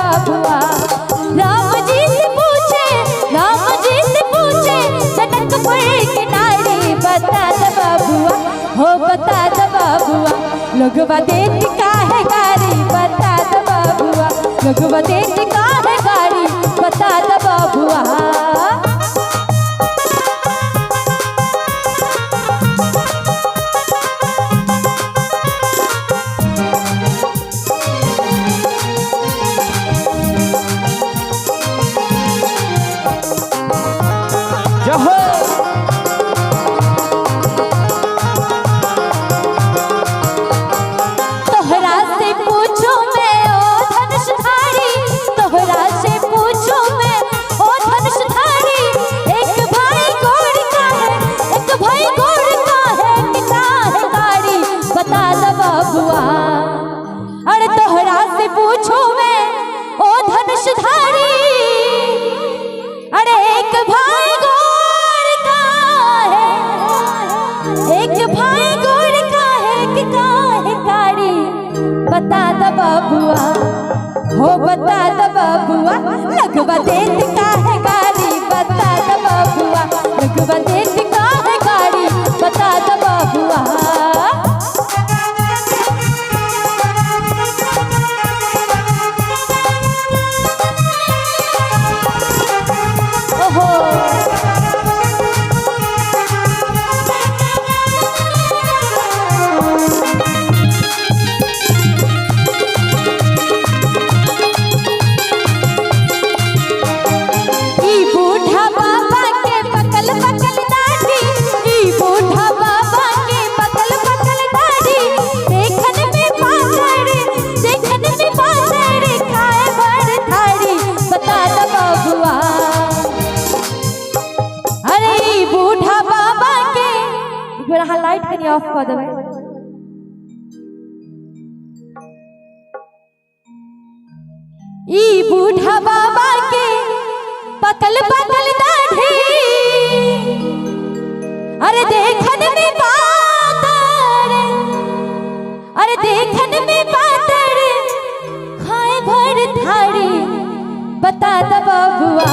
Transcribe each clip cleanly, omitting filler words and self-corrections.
बाबुआ। राम जी से पूछे जनकपुर की नारी, बता द बाबुआ, हो बता द बाबुआ, लोगवा देत काहे गारी, बता द बाबुआ, लोगवा देत काहे गारी, बता द बाबुआ। तोहरा से पूछूं मैं ओ धनुषधारी, तोहरा से पूछूं मैं ओ धनुषधारी, एक भाई गोर का है, एक भाई गोर का है, कितना है गाड़ी, बता द बाबुआ। अरे तोहरा से पूछूं मैं ओ धनुषधारी, अरे एक भाई गोर का है, एक भाई गोर का है, कितना है गाड़ी, बता द बाबुआ, हो बता द बाबुआ, लगवा देत काहे गाड़ी, बता द बाबुआ, लगवा देत काहे गाड़ी, बता द बाबुआ। ओहो लाइट कनी ऑफ कर देवे। ई बूढ़ा बाबा के पतल पतल दाढ़ी, अरे देखन में पातर, अरे देखन में पातर, खाए भर थारी, बता द बाबुआ,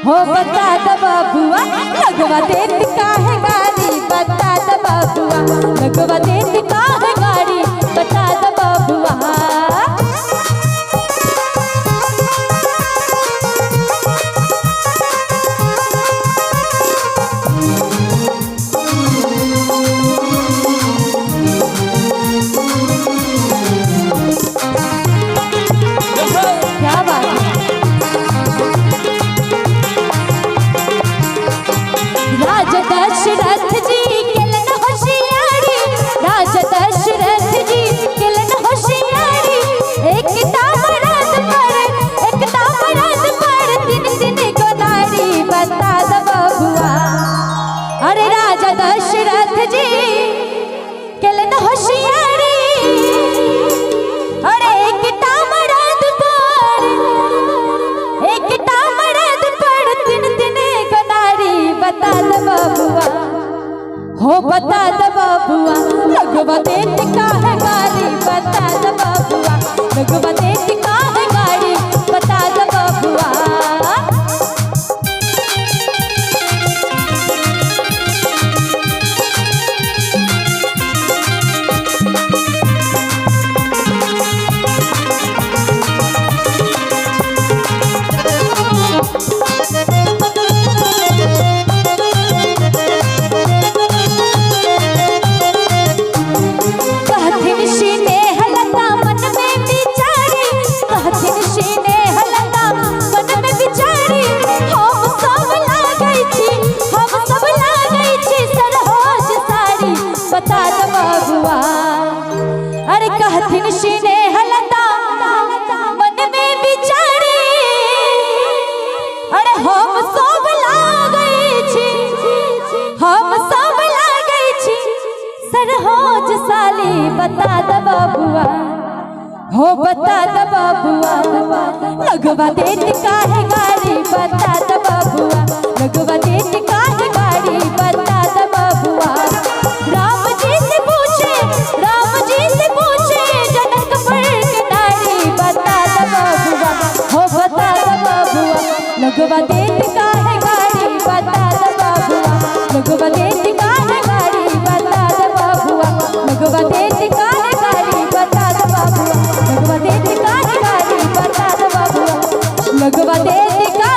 हो बता द बाबुआ, लगवा देत काहे गाड़ी, बता द बाबुआ, लगवा देत काहे गाड़ी, बता द बाबुआ। क्या बात है। राजा दशरथ जी केलन होशियारी, राजा दशरथ जी केलन होशियारी, एक तामरद पर दिन दिन गोदारी, बता द बाबुआ। अरे राजा दशरथ जी केलन होशियारी, अरे एक तामरद पर दिन दिन गोदारी, बता द बाबुआ, हो बता द बाबुआ, लगवा देत काहे गाड़ी, बता द बाबुआ, लगवा देत काहे गाड़ी, बता द बाबुआ। बता द बाबुआ, अरे कहथिन सीने हलता मन में बिचारी, अरे हम सब लागई छी, हम सब लागई छी सरहोज साली, बता द बाबुआ, हो बता द बाबुआ, लगवा देत काहे गाड़ी, बता द बाबुआ, लगवा देत काहे गाड़ी, बता द बाबुआ। राम जी से पूछे जनकपुर की नारी, बता द लगवा देत का है गाड़ी बता दे बाबुआ लगवा देत का है गाड़ी बता दे बाबुआ लगवा देत का है गाड़ी बता दे बाबुआ लगवा देत का है गाड़ी बता दे बाबुआ लगवा देत का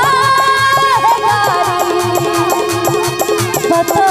है गाड़ी बता